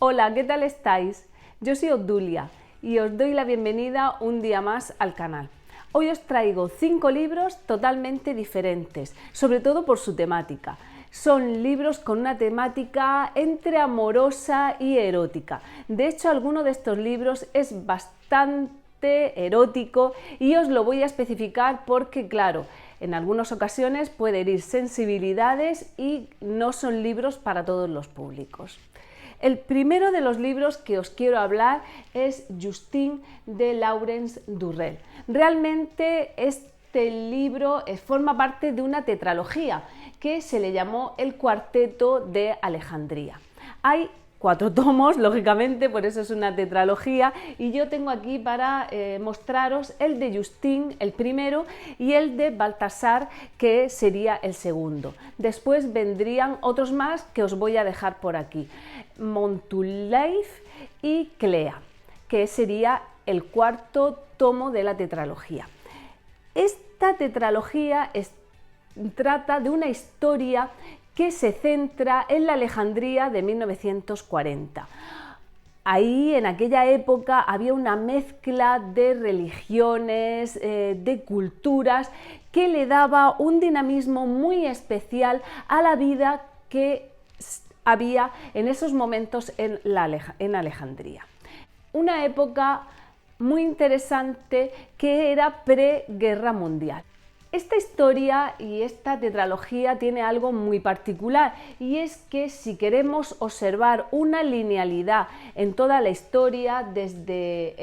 Hola, ¿qué tal estáis? Yo soy Obdulia y os doy la bienvenida un día más al canal. Hoy os traigo 5 libros totalmente diferentes, sobre todo por su temática. Son libros con una temática entre amorosa y erótica. De hecho, alguno de estos libros es bastante erótico y os lo voy a especificar porque, claro, en algunas ocasiones puede herir sensibilidades y no son libros para todos los públicos. El primero de los libros que os quiero hablar es Justine de Laurence Durrell. Realmente este libro forma parte de una tetralogía que se le llamó El Cuarteto de Alejandría. Hay 4 tomos, lógicamente, por eso es una tetralogía, y yo tengo aquí para mostraros el de Justine, el primero, y el de Baltasar, que sería el segundo. Después vendrían otros más que os voy a dejar por aquí, Montuleif y Clea, que sería el cuarto tomo de la tetralogía. Esta tetralogía trata de una historia que se centra en la Alejandría de 1940. Ahí, en aquella época, había una mezcla de religiones, de culturas, que le daba un dinamismo muy especial a la vida que había en esos momentos en Alejandría. Una época muy interesante que era pre-guerra mundial. Esta historia y esta tetralogía tiene algo muy particular, y es que si queremos observar una linealidad en toda la historia, desde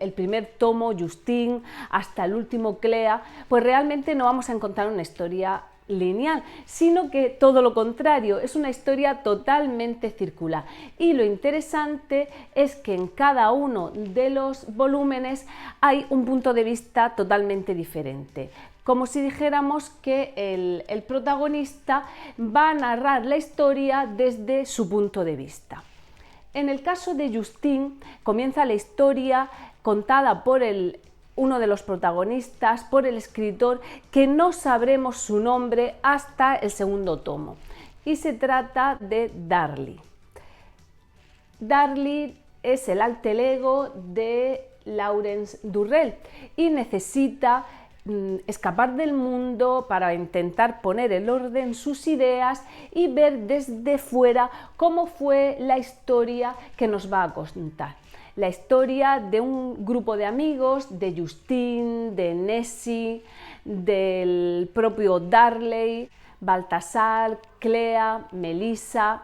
el primer tomo, Justine, hasta el último, Clea, pues realmente no vamos a encontrar una historia lineal, sino que todo lo contrario, es una historia totalmente circular. Y lo interesante es que en cada uno de los volúmenes hay un punto de vista totalmente diferente. Como si dijéramos que el protagonista va a narrar la historia desde su punto de vista. En el caso de Justine, comienza la historia contada por uno de los protagonistas, por el escritor, que no sabremos su nombre hasta el segundo tomo. Y se trata de Darlie. Darlie es el alter ego de Laurence Durrell y necesita escapar del mundo para intentar poner en orden sus ideas y ver desde fuera cómo fue la historia que nos va a contar. La historia de un grupo de amigos, de Justine, de Nessie, del propio Darlie, Baltasar, Clea, Melissa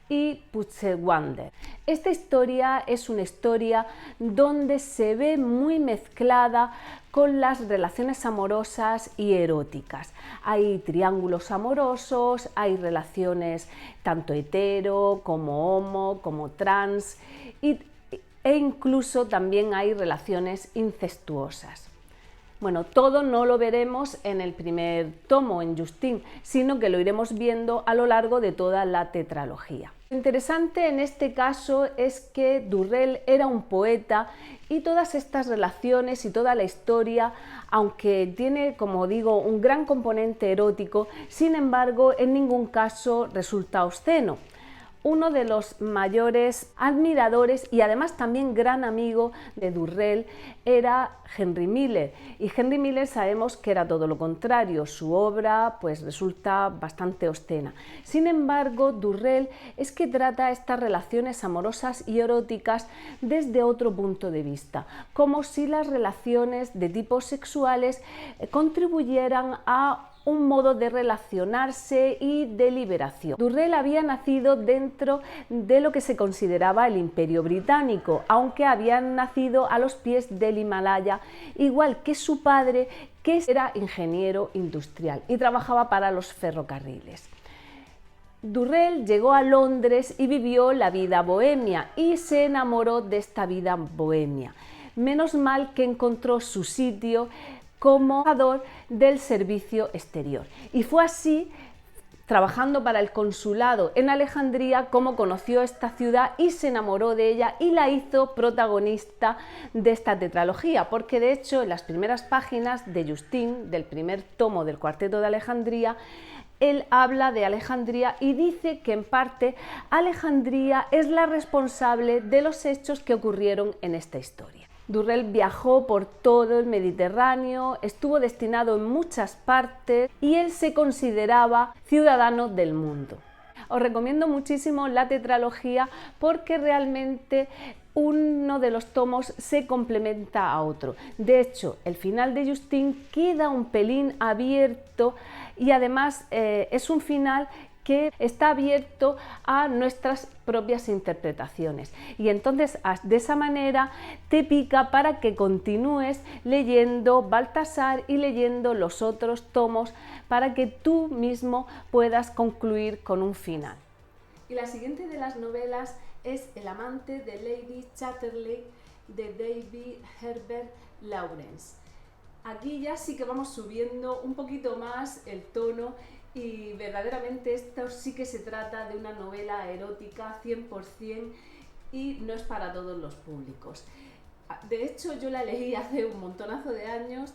y Putzerwander. Esta historia es una historia donde se ve muy mezclada con las relaciones amorosas y eróticas. Hay triángulos amorosos, hay relaciones tanto hetero como homo, como trans, e incluso también hay relaciones incestuosas. Bueno, todo no lo veremos en el primer tomo, en Justine, sino que lo iremos viendo a lo largo de toda la tetralogía. Lo interesante en este caso es que Durrell era un poeta y todas estas relaciones y toda la historia, aunque tiene, como digo, un gran componente erótico, sin embargo, en ningún caso resulta obsceno. Uno de los mayores admiradores y además también gran amigo de Durrell era Henry Miller, y Henry Miller sabemos que era todo lo contrario, su obra pues resulta bastante obscena. Sin embargo, Durrell es que trata estas relaciones amorosas y eróticas desde otro punto de vista, como si las relaciones de tipo sexuales contribuyeran a un modo de relacionarse y de liberación. Durrell había nacido dentro de lo que se consideraba el Imperio Británico, aunque había nacido a los pies del Himalaya, igual que su padre, que era ingeniero industrial y trabajaba para los ferrocarriles. Durrell llegó a Londres y vivió la vida bohemia y se enamoró de esta vida bohemia. Menos mal que encontró su sitio como embajador del servicio exterior. Y fue así, trabajando para el consulado en Alejandría, como conoció esta ciudad y se enamoró de ella y la hizo protagonista de esta tetralogía, porque de hecho en las primeras páginas de Justine, del primer tomo del Cuarteto de Alejandría, él habla de Alejandría y dice que en parte Alejandría es la responsable de los hechos que ocurrieron en esta historia. Durrell viajó por todo el Mediterráneo, estuvo destinado en muchas partes y él se consideraba ciudadano del mundo. Os recomiendo muchísimo la tetralogía porque realmente uno de los tomos se complementa a otro. De hecho, el final de Justine queda un pelín abierto y además es un final que está abierto a nuestras propias interpretaciones y entonces de esa manera te pica para que continúes leyendo Baltasar y leyendo los otros tomos para que tú mismo puedas concluir con un final. Y la siguiente de las novelas es El amante de Lady Chatterley de David Herbert Lawrence. Aquí ya sí que vamos subiendo un poquito más el tono y verdaderamente esto sí que se trata de una novela erótica 100% y no es para todos los públicos. De hecho, yo la leí hace un montonazo de años,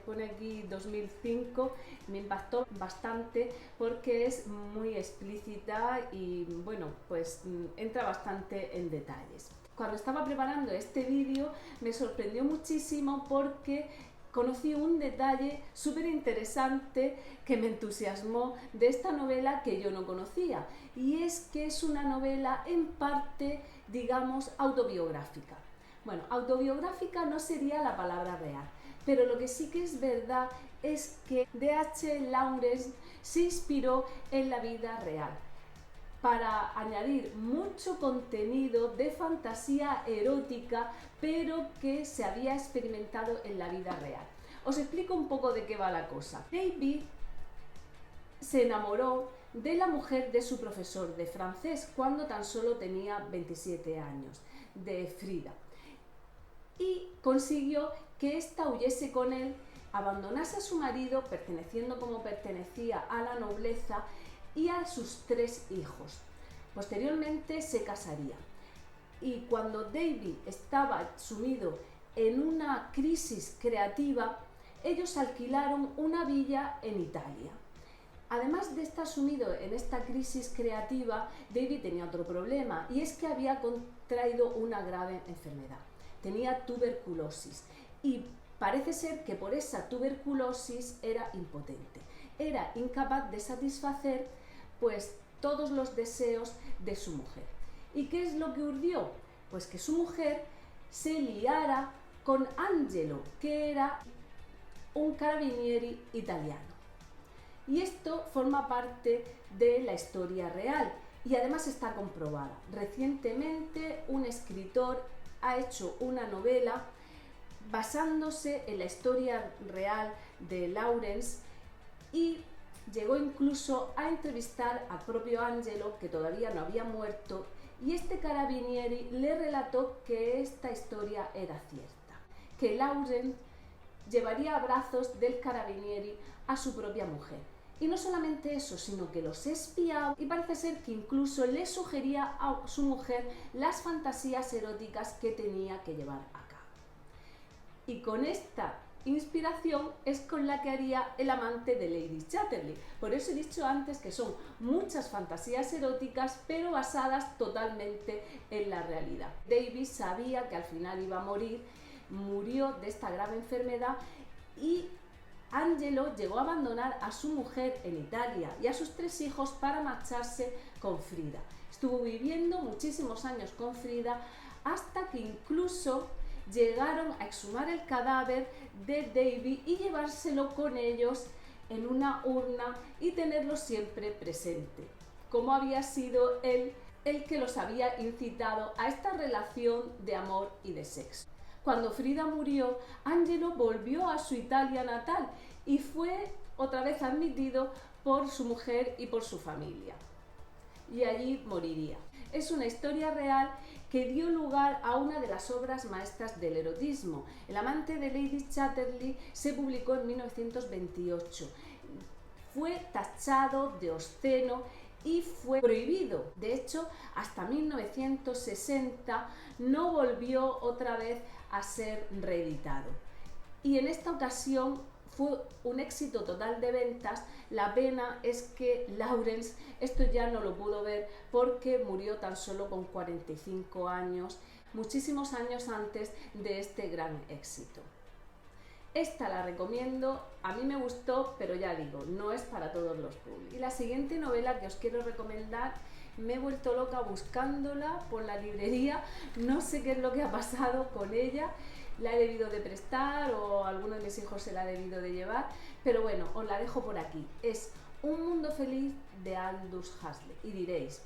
pone aquí 2005, me impactó bastante porque es muy explícita y bueno, pues entra bastante en detalles. Cuando estaba preparando este vídeo me sorprendió muchísimo porque conocí un detalle súper interesante que me entusiasmó de esta novela que yo no conocía, y es que es una novela en parte, digamos, autobiográfica. Bueno, autobiográfica no sería la palabra real, pero lo que sí que es verdad es que D.H. Lawrence se inspiró en la vida real para añadir mucho contenido de fantasía erótica, pero que se había experimentado en la vida real. Os explico un poco de qué va la cosa. David se enamoró de la mujer de su profesor de francés cuando tan solo tenía 27 años, de Frida, y consiguió que ésta huyese con él, abandonase a su marido, perteneciendo como pertenecía a la nobleza, y a sus 3 hijos. Posteriormente se casaría y cuando David estaba sumido en una crisis creativa, ellos alquilaron una villa en Italia. Además de estar sumido en esta crisis creativa, David tenía otro problema y es que había contraído una grave enfermedad. Tenía tuberculosis y parece ser que por esa tuberculosis era impotente. Era incapaz de satisfacer pues todos los deseos de su mujer. ¿Y qué es lo que urdió? Pues que su mujer se liara con Angelo, que era un carabinieri italiano. Y esto forma parte de la historia real y además está comprobada. Recientemente un escritor ha hecho una novela basándose en la historia real de Lawrence y llegó incluso a entrevistar al propio Angelo, que todavía no había muerto, y este carabinieri le relató que esta historia era cierta, que Lawrence llevaría a brazos del carabinieri a su propia mujer. Y no solamente eso, sino que los espiaba y parece ser que incluso le sugería a su mujer las fantasías eróticas que tenía que llevar a cabo. Y con esta inspiración es con la que haría El amante de Lady Chatterley. Por eso he dicho antes que son muchas fantasías eróticas, pero basadas totalmente en la realidad. David sabía que al final iba a morir, murió de esta grave enfermedad y Angelo llegó a abandonar a su mujer en Italia y a sus 3 hijos para marcharse con Frida. Estuvo viviendo muchísimos años con Frida hasta que incluso llegaron a exhumar el cadáver de David y llevárselo con ellos en una urna y tenerlo siempre presente, como había sido él el que los había incitado a esta relación de amor y de sexo. Cuando Frida murió, Angelo volvió a su Italia natal y fue otra vez admitido por su mujer y por su familia. Y allí moriría. Es una historia real que dio lugar a una de las obras maestras del erotismo. El amante de Lady Chatterley se publicó en 1928. Fue tachado de obsceno y fue prohibido. De hecho, hasta 1960 no volvió otra vez a ser reeditado. Y en esta ocasión fue un éxito total de ventas. La pena es que Lawrence esto ya no lo pudo ver porque murió tan solo con 45 años, muchísimos años antes de este gran éxito. Esta la recomiendo, a mí me gustó, pero ya digo, no es para todos los públicos. Y la siguiente novela que os quiero recomendar, me he vuelto loca buscándola por la librería, no sé qué es lo que ha pasado con ella, la he debido de prestar o alguno de mis hijos se la ha debido de llevar, pero bueno, os la dejo por aquí. Es Un mundo feliz de Aldous Huxley. Y diréis,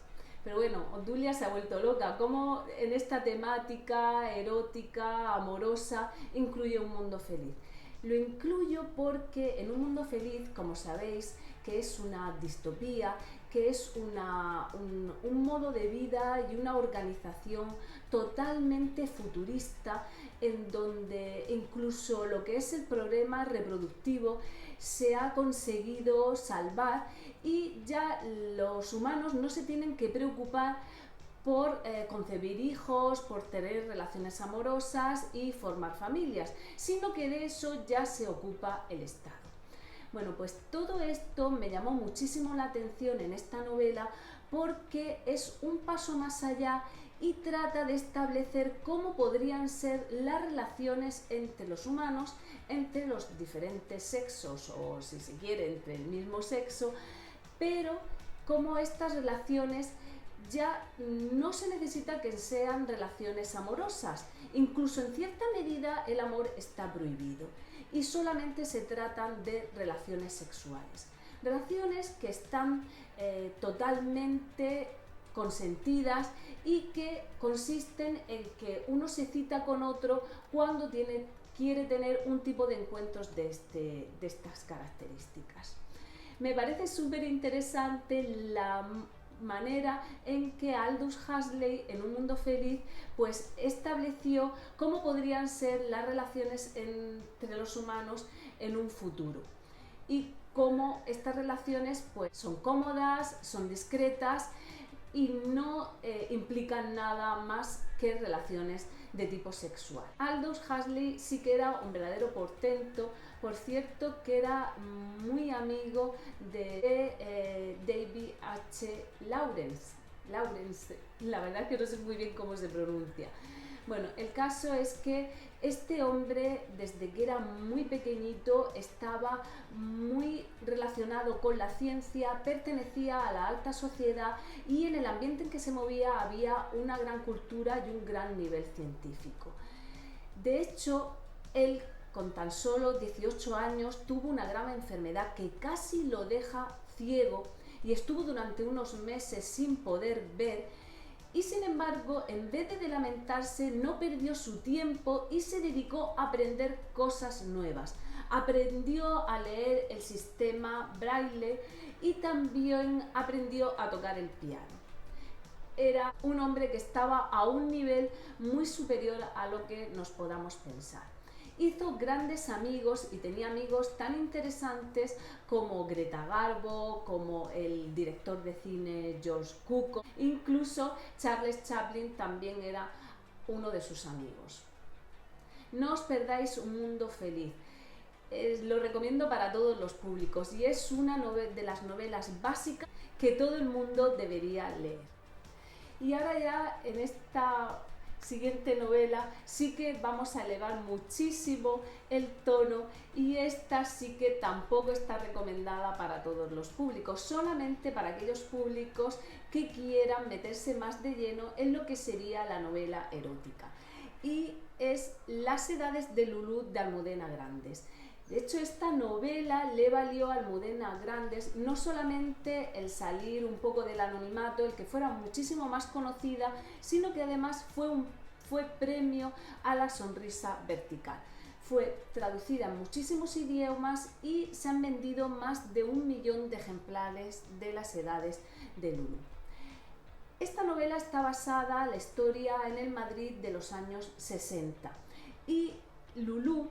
pero bueno, Obdulia se ha vuelto loca, ¿cómo en esta temática erótica, amorosa, incluye un mundo feliz? Lo incluyo porque en Un mundo feliz, como sabéis, que es una distopía, que es un modo de vida y una organización totalmente futurista, en donde incluso lo que es el problema reproductivo se ha conseguido salvar y ya los humanos no se tienen que preocupar por concebir hijos, por tener relaciones amorosas y formar familias, sino que de eso ya se ocupa el Estado. Bueno, pues todo esto me llamó muchísimo la atención en esta novela porque es un paso más allá y trata de establecer cómo podrían ser las relaciones entre los humanos, entre los diferentes sexos o, si se quiere, entre el mismo sexo, pero cómo estas relaciones ya no se necesita que sean relaciones amorosas, incluso en cierta medida el amor está prohibido y solamente se tratan de relaciones sexuales, relaciones que están totalmente consentidas y que consisten en que uno se cita con otro cuando quiere tener un tipo de encuentros de estas características. Me parece súper interesante la manera en que Aldous Huxley en Un mundo feliz pues estableció cómo podrían ser las relaciones entre los humanos en un futuro y cómo estas relaciones pues son cómodas, son discretas y no implican nada más que relaciones de tipo sexual. Aldous Huxley sí que era un verdadero portento, por cierto que era muy amigo de David H. Lawrence, la verdad es que no sé muy bien cómo se pronuncia. Bueno, el caso es que este hombre, desde que era muy pequeñito, estaba muy relacionado con la ciencia, pertenecía a la alta sociedad y en el ambiente en que se movía había una gran cultura y un gran nivel científico. De hecho, él con tan solo 18 años tuvo una grave enfermedad que casi lo deja ciego y estuvo durante unos meses sin poder ver. Y sin embargo, en vez de lamentarse, no perdió su tiempo y se dedicó a aprender cosas nuevas. Aprendió a leer el sistema Braille y también aprendió a tocar el piano. Era un hombre que estaba a un nivel muy superior a lo que nos podamos pensar. Hizo grandes amigos y tenía amigos tan interesantes como Greta Garbo, como el director de cine George Cukor, incluso Charles Chaplin también era uno de sus amigos. No os perdáis Un mundo feliz. Lo recomiendo para todos los públicos y es una de las novelas básicas que todo el mundo debería leer. Y ahora ya en esta siguiente novela sí que vamos a elevar muchísimo el tono y esta sí que tampoco está recomendada para todos los públicos, solamente para aquellos públicos que quieran meterse más de lleno en lo que sería la novela erótica. Y es Las edades de Lulú de Almudena Grandes. De hecho, esta novela le valió a Almudena Grandes no solamente el salir un poco del anonimato, el que fuera muchísimo más conocida, sino que además fue premio a la sonrisa vertical. Fue traducida en muchísimos idiomas y se han vendido más de 1 millón de ejemplares de Las edades de Lulú. Esta novela está basada, la historia, en el Madrid de los años 60 y Lulú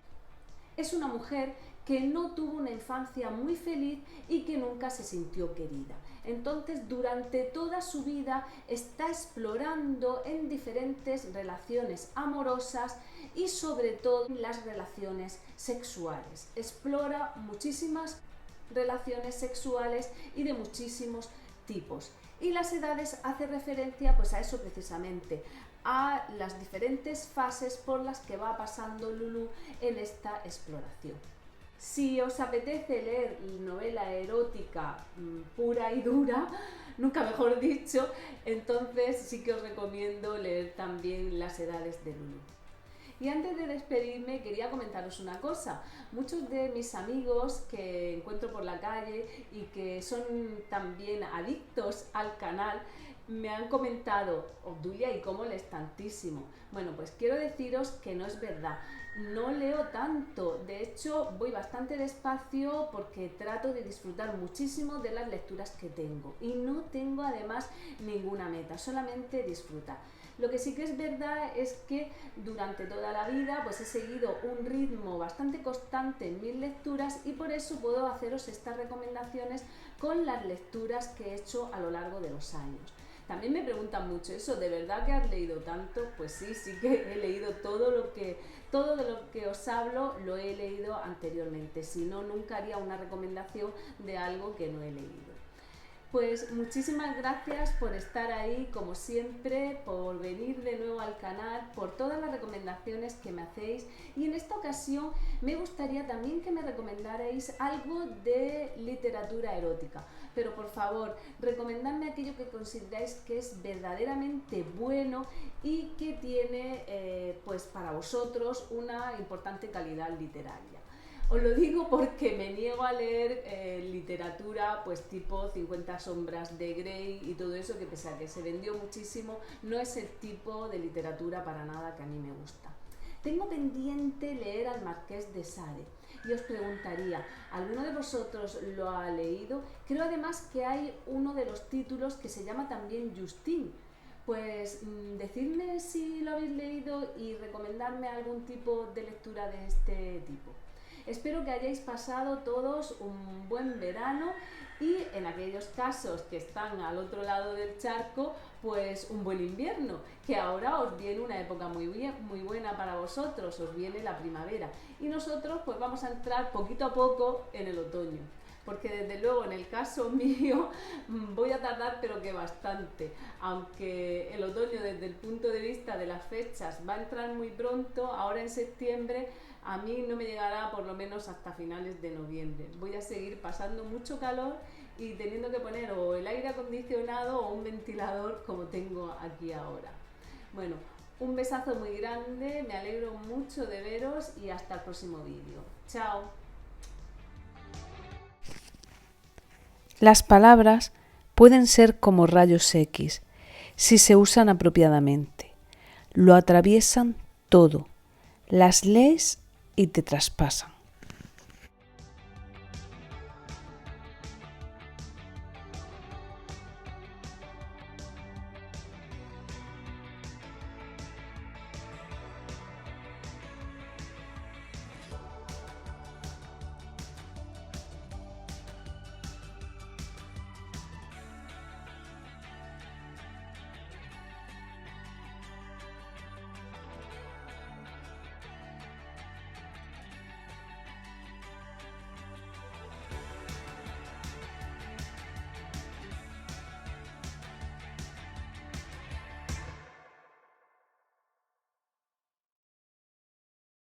es una mujer que no tuvo una infancia muy feliz y que nunca se sintió querida. Entonces, durante toda su vida está explorando en diferentes relaciones amorosas y sobre todo las relaciones sexuales. Explora muchísimas relaciones sexuales y de muchísimos tipos. Y las edades hace referencia pues a eso precisamente, a las diferentes fases por las que va pasando Lulu en esta exploración. Si os apetece leer novela erótica pura y dura, nunca mejor dicho, entonces sí que os recomiendo leer también Las edades de Lulu. Y antes de despedirme quería comentaros una cosa. Muchos de mis amigos que encuentro por la calle y que son también adictos al canal me han comentado: Obdulia, ¿y cómo lees tantísimo? Bueno, pues quiero deciros que no es verdad. No leo tanto, de hecho voy bastante despacio porque trato de disfrutar muchísimo de las lecturas que tengo y no tengo además ninguna meta, solamente disfrutar. Lo que sí que es verdad es que durante toda la vida pues he seguido un ritmo bastante constante en mis lecturas y por eso puedo haceros estas recomendaciones con las lecturas que he hecho a lo largo de los años. También me preguntan mucho eso, ¿de verdad que has leído tanto? Pues sí, sí que he leído todo de lo que os hablo lo he leído anteriormente, si no, nunca haría una recomendación de algo que no he leído. Pues muchísimas gracias por estar ahí, como siempre, por venir de nuevo al canal, por todas las recomendaciones que me hacéis, y en esta ocasión me gustaría también que me recomendarais algo de literatura erótica, pero por favor, recomendadme aquello que consideráis que es verdaderamente bueno y que tiene pues para vosotros una importante calidad literaria. Os lo digo porque me niego a leer literatura pues tipo 50 sombras de Grey y todo eso, que pese a que se vendió muchísimo, no es el tipo de literatura para nada que a mí me gusta. Tengo pendiente leer al Marqués de Sade y os preguntaría, ¿alguno de vosotros lo ha leído? Creo además que hay uno de los títulos que se llama también Justine. Pues decidme si lo habéis leído y recomendarme algún tipo de lectura de este tipo. Espero que hayáis pasado todos un buen verano y en aquellos casos que están al otro lado del charco, pues un buen invierno, que ahora os viene una época muy buena para vosotros, os viene la primavera y nosotros pues vamos a entrar poquito a poco en el otoño. Porque desde luego en el caso mío voy a tardar pero que bastante, aunque el otoño desde el punto de vista de las fechas va a entrar muy pronto, ahora en septiembre a mí no me llegará por lo menos hasta finales de noviembre. Voy a seguir pasando mucho calor y teniendo que poner o el aire acondicionado o un ventilador como tengo aquí ahora. Bueno, un besazo muy grande, me alegro mucho de veros y hasta el próximo vídeo. ¡Chao! Las palabras pueden ser como rayos X si se usan apropiadamente. Lo atraviesan todo, las lees y te traspasan.